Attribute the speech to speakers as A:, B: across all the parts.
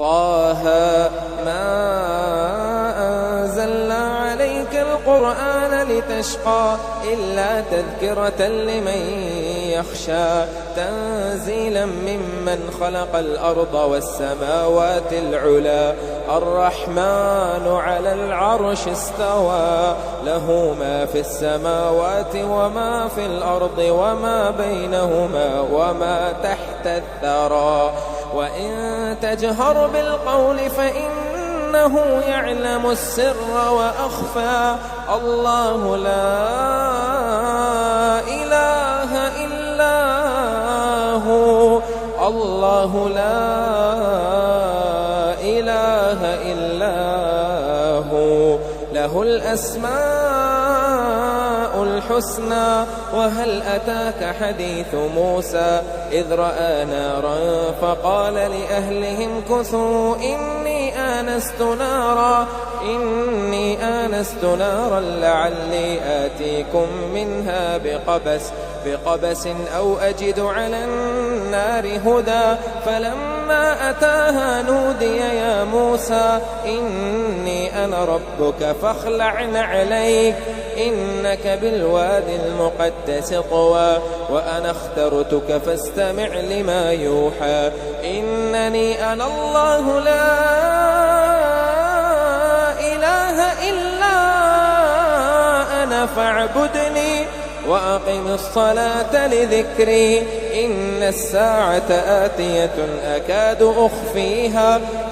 A: طه ما أنزلنا عليك القرآن لتشقى إلا تذكرة لمن يخشى تنزيلا ممن خلق الأرض والسماوات العلا الرحمن على العرش استوى له ما في السماوات وما في الأرض وما بينهما وما تحت الثرى وإن تجهر بالقول فإنه يعلم السر وأخفى الله لا إله إلا هو الله لا إله إلا هو له الأسماء الحسنى وهل أتاك حديث موسى إذ رأى نارا فقال لأهلهم كثوا إني آنست نارا لعلي آتيكم منها بقبس أو أجد على النار هدى فلما أتاها نودي يا موسى إني أنا ربك فاخلع نعليك إنك بالوادي المقدس طوى وأنا اخترتك فاستمع لما يوحى إنني أنا الله لا إله إلا أنا فاعبدني وأقم الصلاة لذكري إن الساعة آتية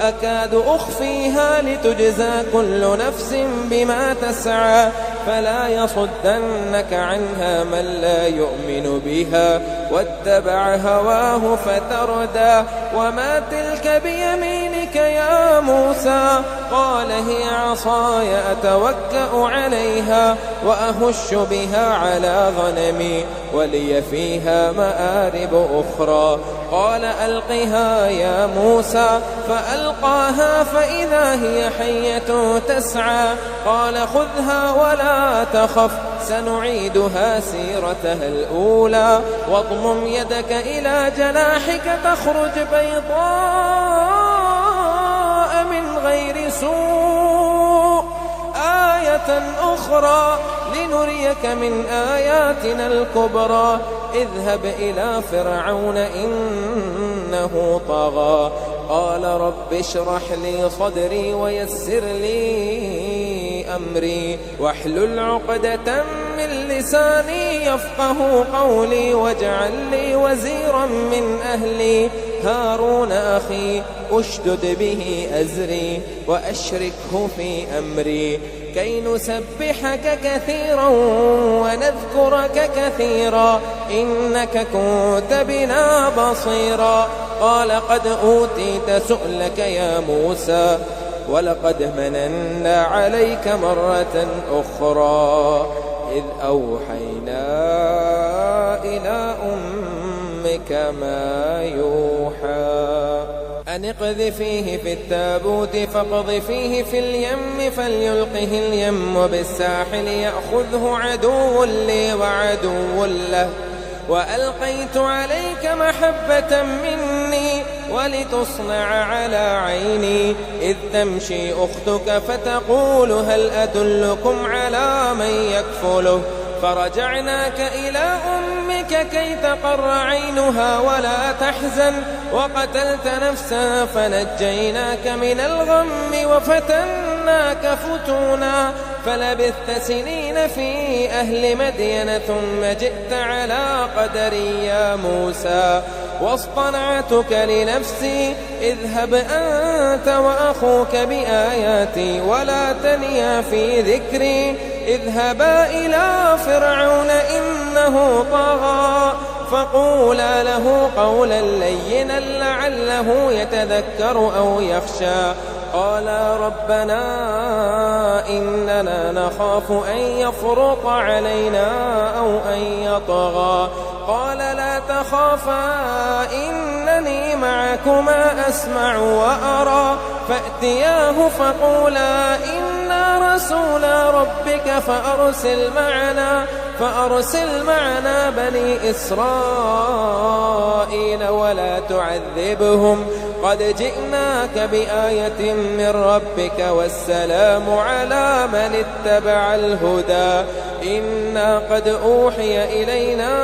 A: أكاد أخفيها لتجزى كل نفس بما تسعى فلا يصدنك عنها من لا يؤمن بها واتبع هواه فتردى وما تلك بيمينك يا موسى قال هي عصاي أتوكأ عليها وأهش بها على غنمي ولي فيها مآرب أخرى قال ألقها يا موسى فألقاها فإذا هي حية تسعى قال خذها ولا تخف سنعيدها سيرتها الأولى واضمم يدك إلى جناحك تخرج بيضاء من غير سوء آية أخرى لنريك من آياتنا الكبرى اذهب إلى فرعون إنه طغى قال رب اشرح لي صدري ويسر لي أمري واحلل عقدة من لساني يفقه قولي واجعل لي وزيرا من أهلي هارون أخي أشدد به أزري وأشركه في أمري كي نسبحك كثيرا ونذكرك كثيرا إنك كنت بنا بصيرا قال قد أوتيت سؤلك يا موسى ولقد مننا عليك مرة أخرى إذ أوحينا إلى أمك ما يوحى أن اقذفيه في التابوت فاقذفيه في اليم فليلقه اليم بالساحل يأخذه عدو لي وعدو له وألقيت عليك محبة مني ولتصنع على عيني إذ تمشي أختك فتقول هل أدلكم على من يكفله فرجعناك إلى أمك كي تقر عينها ولا تحزن وقتلت نفسا فنجيناك من الغم وفتناك فتونا فلبثت سنين في أهل مدين ثم جئت على قدري يا موسى واصطنعتك لنفسي اذهب أنت وأخوك بآياتي ولا تنيا في ذكري اذهبا إلى فرعون إنه طغى فقولا له قولا لينا لعله يتذكر أو يخشى قالا ربنا إننا نخاف أن يفرط علينا أو أن يطغى قال لا تخافا إنني معكما أسمع وأرى فأتياه فقولا إنا إلا رسول ربك فأرسل معنا بني إسرائيل ولا تعذبهم قد جئناك بآية من ربك والسلام على من اتبع الهدى إنا قد أوحي إلينا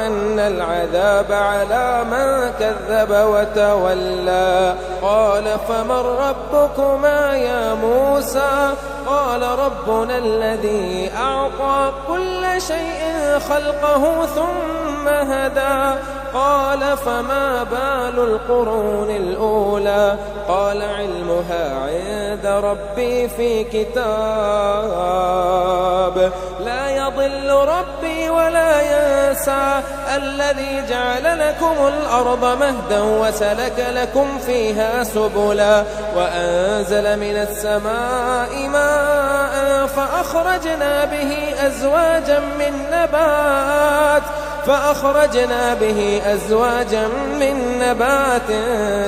A: أن العذاب على من كذب وتولى قال فمن ربكما يا موسى قال ربنا الذي أعطى كل شيء خلقه ثم هدى قال فما بال القرون الأولى قال علمها عند ربي في كتاب لا يضل ربي ولا ينسى الذي جعل لكم الأرض مهدا وسلك لكم فيها سبلا وأنزل من السماء ماء فأخرجنا به أزواجا من نبات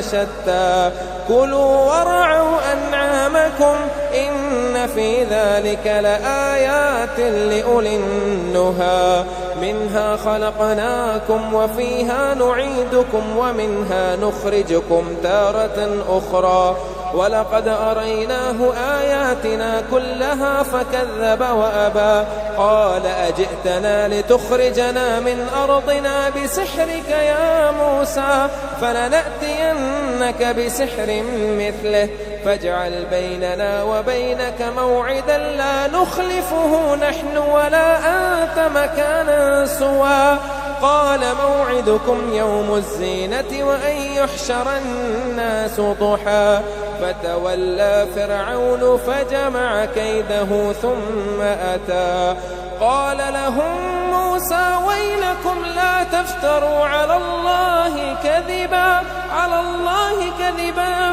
A: شتى كلوا وارعوا أنعامكم إن في ذلك لآيات لأولي النهى منها خلقناكم وفيها نعيدكم ومنها نخرجكم تارة أخرى ولقد أريناه آياتنا كلها فكذب وأبى قال أجئتنا لتخرجنا من أرضنا بسحرك يا موسى فلنأتينك بسحر مثله فاجعل بيننا وبينك موعدا لا نخلفه نحن ولا أنت مكانا سوى قال موعدكم يوم الزينة وأن يحشر الناس ضحى فتولى فرعون فجمع كيده ثم أتى قال لهم موسى ويلكم لا تفتروا على الله كذبا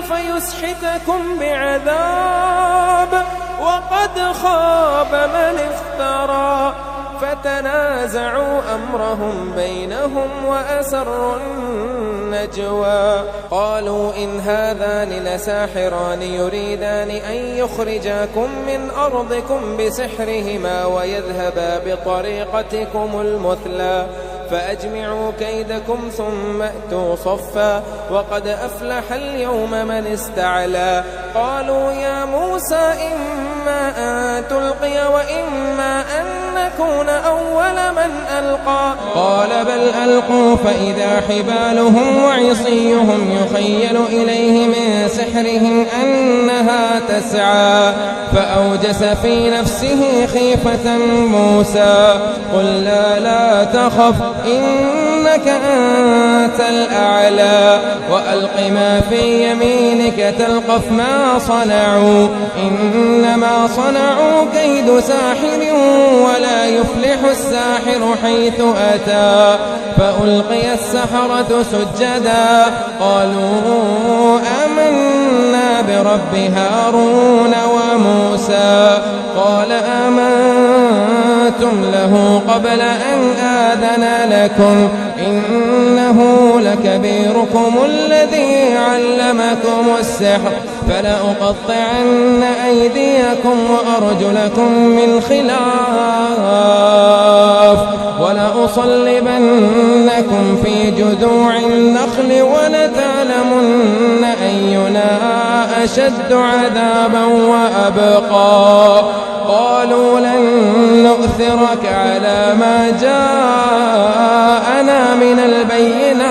A: فيسحتكم بعذاب وقد خاب من افترى فتنازعوا أمرهم بينهم وأسروا النجوى قالوا إن هذان لساحران يريدان أن يخرجاكم من أرضكم بسحرهما ويذهبا بطريقتكم المثلى فأجمعوا كيدكم ثم أتوا صفا وقد أفلح اليوم من استعلى قالوا يا موسى إما أن تلقي وإما أن نكون أول من ألقى قال بل ألقوا فإذا حبالهم وعصيهم يخيل إليه من سحرهم أنها تسعى فأوجس في نفسه خيفة موسى قلنا لا تخف إنك أنت الأعلى وألق ما في يمينك تلقف ما صنعوا إنما صنعوا كيد ساحر ولا يفلح الساحر حيث أتى فألقي السحرة سجدا قالوا آمنا برب هارون وموسى قال آمنتم له قبل أن آذن لكم إنه لكبيركم الذي علمكم السحر فلأقطعن أيديكم وأرجلكم من خلاف ولأصلبنكم في جذوع النخل ولتعلمن أينا أشد عذابا وأبقى قالوا لن نؤثرك على ما جاءنا من البينات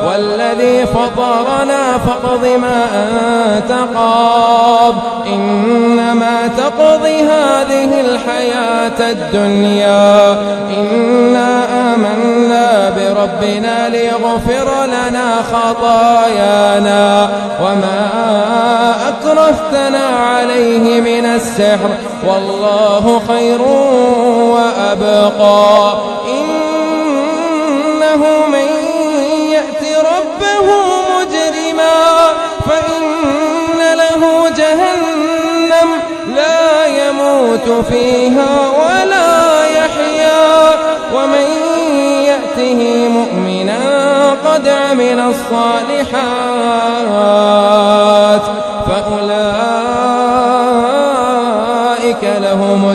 A: والذي فطرنا فاقض ما أنت قاض إنما تقضي هذه الحياة الدنيا إنا آمنا بربنا ليغفر لنا خطايانا وما أكرهتنا عليه من السحر والله خير وأبقى إنه من يأت ربه مجرما فإن له جهنم لا يموت فيها ولا يحيا ومن يأته مؤمنا قد عمل الصالحات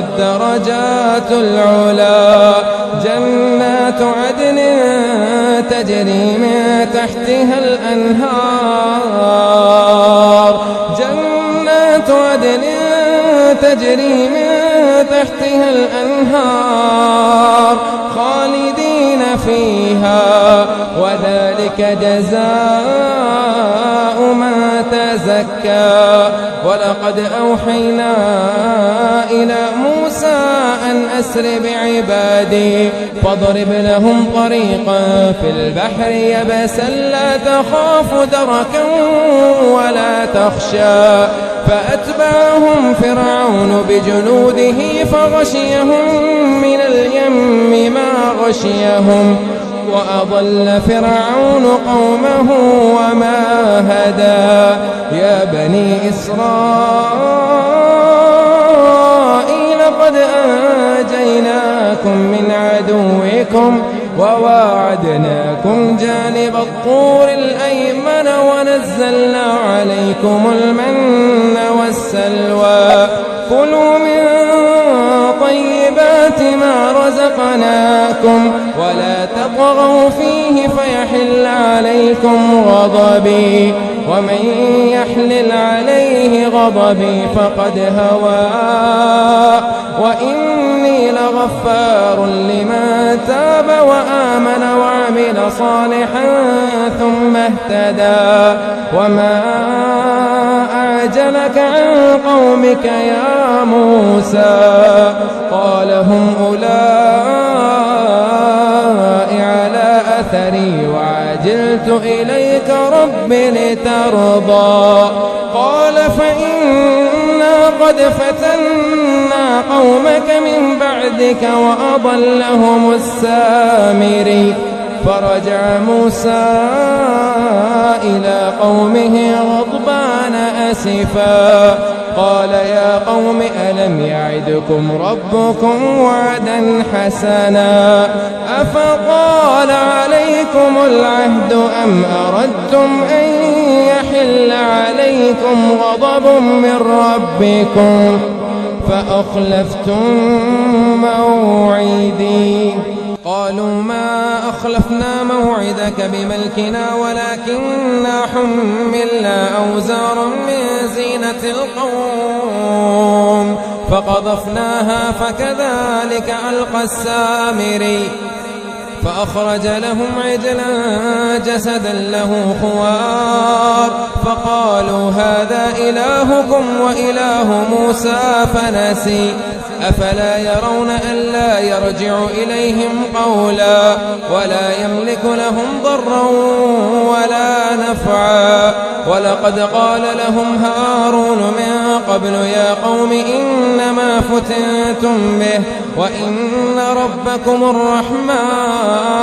A: الدرجات العلا. جنات عدن تجري من تحتها الأنهار، جنات عدن تجري من تحتها الأنهار خالدين فيها، وذلك جزاء من تزكى. ولقد أوحينا إلى موسى أن أسر بعبادي فاضرب لهم طريقا في البحر يبسا لا تخاف دركا ولا تخشى. فأتبعهم فرعون بجنوده فغشيهم من اليم ما غشيهم، وأضل فرعون قومه وما هدى. يا بني إسرائيل قد أنجيناكم من عدوكم وواعدناكم جانب الطور الأيمن ونزلنا عليكم المن والسلوى. كلوا من طيبات ما رزقناكم ولا تطغوا فيه فيحل عليكم غضبي، ومن يحلل عليه غضبي فقد هوى. وإني لغفار لمن تاب وآمن وعمل صالحا ثم اهتدى. وما أعجلك عن قومك يا موسى؟ قال هم أولئك على أثري وعجلت إليك رب لترضى. قال فإنا قد فتنا قومك من بعدك وأضلهم السامري. فرجع موسى إلى قومه غضبان أسفا قال يا قوم ألم يعدكم ربكم وعدا حسنا أفطال عليكم العهد أم أردتم أن يحل عليكم غضب من ربكم فأخلفتم موعدي. قالوا ما أخلفنا موعدك بملكنا ولكننا حملنا أوزارا من زينة القوم فقذفناها فكذلك ألقى السامري. فأخرج لهم عجلا جسدا له خوار فقالوا هذا إلهكم وإله موسى فنسي. أفلا يرون ألا يرجع إليهم قولا ولا يملك لهم ضرا ولا نفعا. ولقد قال لهم هارون من قبل يا قوم إنما فتنتم به وإن ربكم الرحمن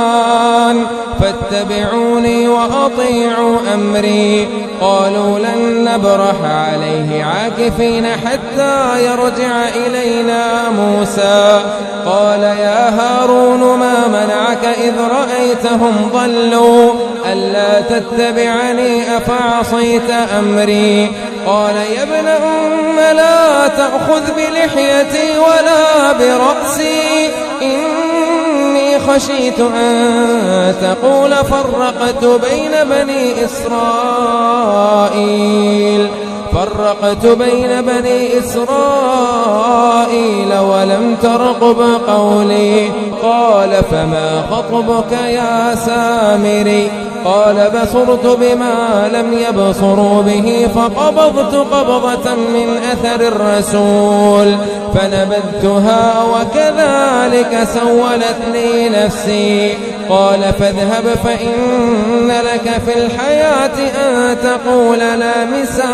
A: فاتبعوني وأطيعوا أمري. قالوا لن نبرح عليه عاكفين حتى يرجع إلينا موسى. قال يا هارون ما منعك إذ رأيتهم ضلوا ألا تتبعني أفعصيت أمري. قال يا ابن أم لا تأخذ بلحيتي ولا برأسي إني خشيت أن تقول فرقت بين بني إسرائيل ولم ترقب قولي. قال فما خطبك يا سامري؟ قال بصرت بما لم يبصروا به فقبضت قبضة من أثر الرسول فنبذتها وكذلك سولت لي نفسي. قال فاذهب فإن لك في الحياة أن تقول لا مساس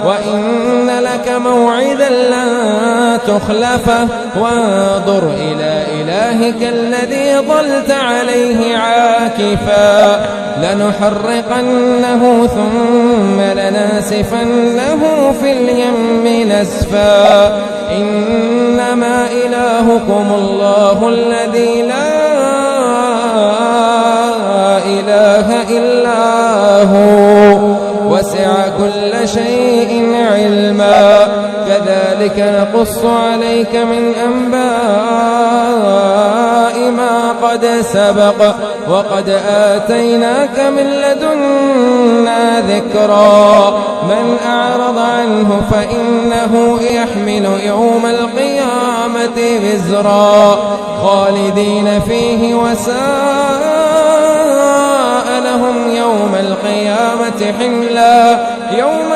A: وإن لك موعدا لن تخلفه وانظر إلى إلهك الذي ظلت عليه عاكفا لنحرقنه ثم لننسفنه في اليم نسفا. إنما إلهكم الله الذي لا إله إلا هو وسع كل شيء علما. كذلك كذلك نقص عليك من أنباء ما قد سبق وقد آتيناك من لدنا ذكرا من أعرض عنه فإنه يحمل يوم القيامة وزرا خالدين فيه وساء لهم يوم القيامة حملا يوم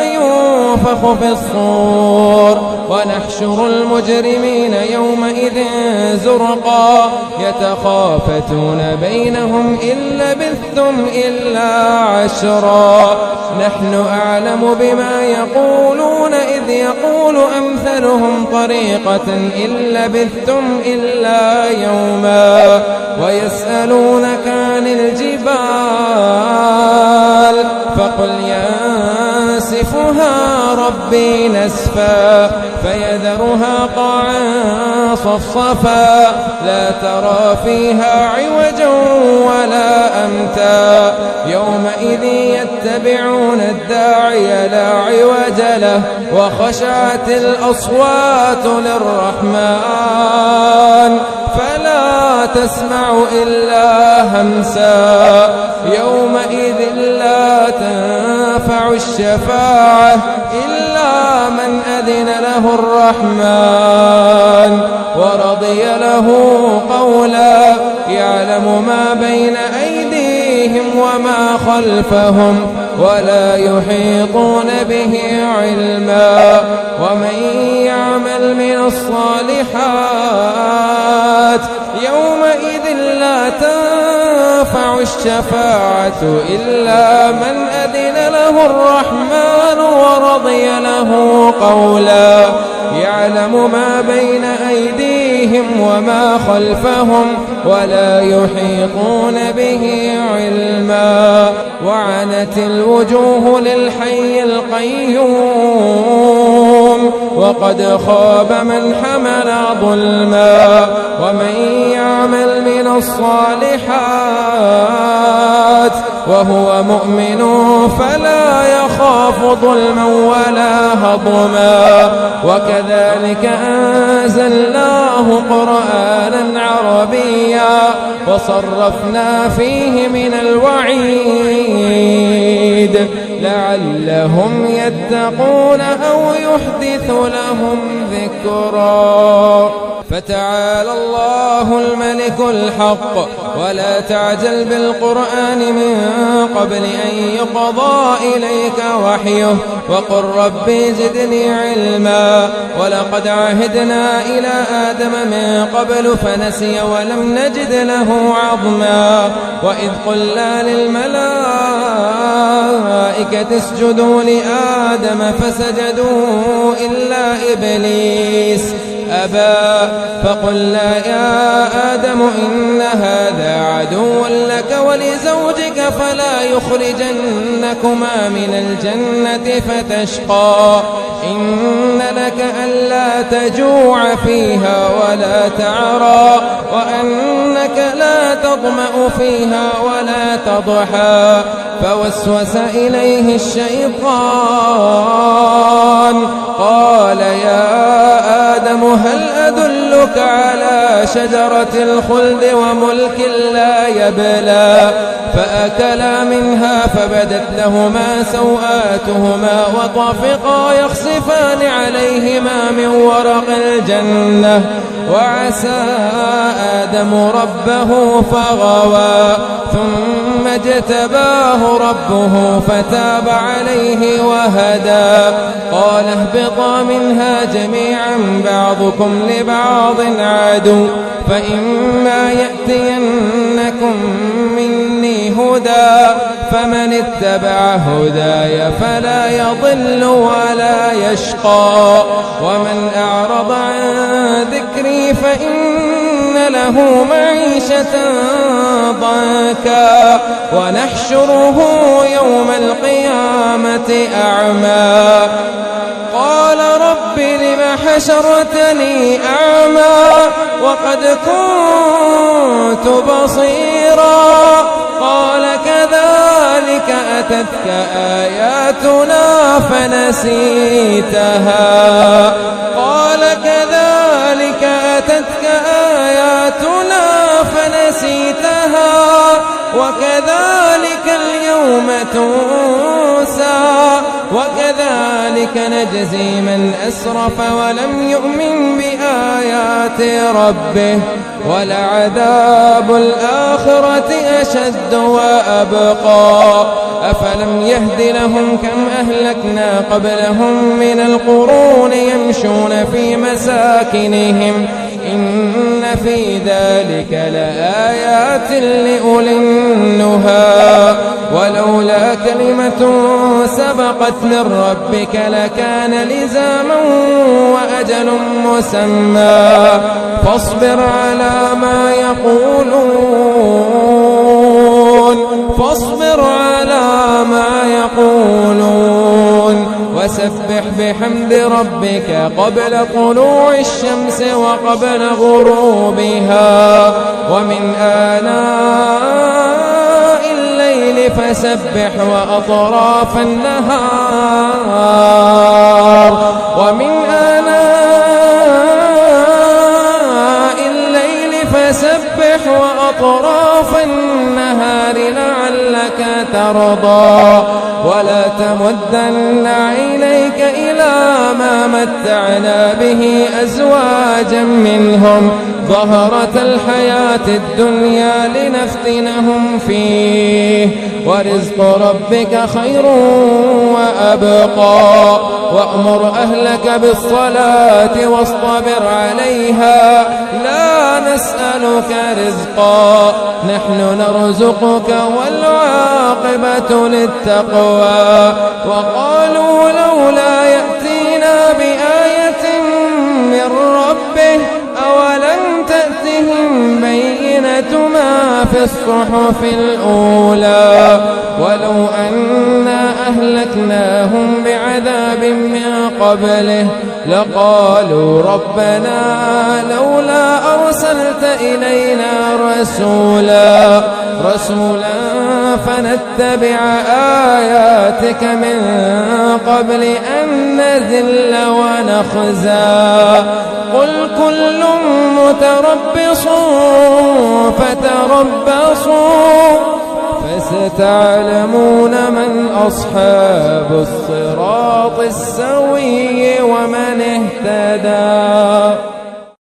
A: ينفخ في الصور ونحشر المجرمين يومئذ زرقا يتخافتون بينهم إن لبثتم إلا عشرا نحن أعلم بما يقولون إذ يقول أمثلهم طريقة إن لبثتم إلا يوما ويسألونك عن الجبال فقل ينسفها ربي نسفا فيذرها قاعا صفصفا لا ترى فيها عوجا ولا أمتا يومئذ يتبعون الداعي لا عوج له وخشعت الأصوات للرحمن فلا تسمع إلا همسا يومئذ لا تنفع الشفاعة إلا من أذن له الرحمن ورضي له قولا يعلم ما بين أيديهم وما خلفهم ولا يحيطون به علما ومن يعمل من الصالحات يومئذ لا تنفع الشفاعة إلا من أذن له الرحمن ورضي له قولا يعلم ما بين أيديهم وما خلفهم ولا يحيطون به علما وعنت الوجوه للحي القيوم وقد خاب من حمل ظلما ومن يعمل من الصالحات وهو مؤمن فلا يخاف ظلما ولا هضما وكذلك أنزلناه قرآنا عربيا وصرفنا فيه من الوعيد لعلهم يتقون أو يحدث لهم ذكرا فتعالى الله الملك الحق ولا تعجل بالقرآن من قبل أن يقضى إليك وحيه وقل ربي زدني علما ولقد عهدنا إلى آدم من قبل فنسي ولم نجد له عظما وإذ قلنا للملائكة اسجدوا لآدم فسجدوا إلا إبليس أبى فقلنا يا آدم إن هذا عدو لك ولزوجك فلا يخرجنكما من الجنة فتشقى إن لك ألا تجوع فيها ولا تعرى وأنك لا تظمأ فيها ولا تضحى فوسوس إليه الشيطان قال يا آدم هل أدلك على شجرة الخلد وملك لا يبلى فأكلا منها فبدت لهما سوآتهما وطفقا يخصفان عليهما من ورق الجنة وعسى آدم ربه فغوى ثم اجتباه ربه فتاب عليه وهدى قال اهبطا منها جميعا بعضكم لبعض عدو فإما يأتينكم مني هدى فمن اتبع هداي فلا يضل ولا يشقى ومن أعرض عن ذكري فإن له معيشة ضنكا ونحشره يوم القيامة أعمى قال رب لم حشرتني أعمى وقد كنت بصيرا قال كذلك أتتك آياتنا فنسيتها قال كذلك أتتك آياتنا فنسيتها وكذلك اليوم تنسى وكذلك نجزي من أسرف ولم يؤمن بآيات ربه ولعذاب الآخرة أشد وأبقى أفلم يهد لهم كم أهلكنا قبلهم من القرون يمشون في مساكنهم إن في ذلك لآيات لأولي النهى ولولا كلمة سبقت من ربك لكان لزاما وأجل مسمى فاصبر على ما يقولون وسبح بحمد ربك قبل طلوع الشمس وقبل غروبها ومن آناء الليل فسبح وأطراف النهار ومن آناء الليل فسبح وأطراف النهار لعلك ترضى ولا تمدن عينيك إلى ما متعنا به أزواجا منهم ظهرة الحياة الدنيا لنفتنهم فيه ورزق ربك خير وأبقى وأمر أهلك بالصلاة واصطبر عليها لا نسألك رزقا نحن نرزقك والعاقبة للتقوى وقالوا لولا يأتينا بآية من ربه أولم تأتهم بينة ما في الصحف الأولى ولو أنا أهلكناهم بعذاب من قبله لقالوا ربنا لولا أرسلت إلينا رسولا فنتبع آياتك من قبل أن نذل ونخزى قل كل متربص فتربصوا فستعلمون من أصحاب الصراط السوي ومن اهتدى.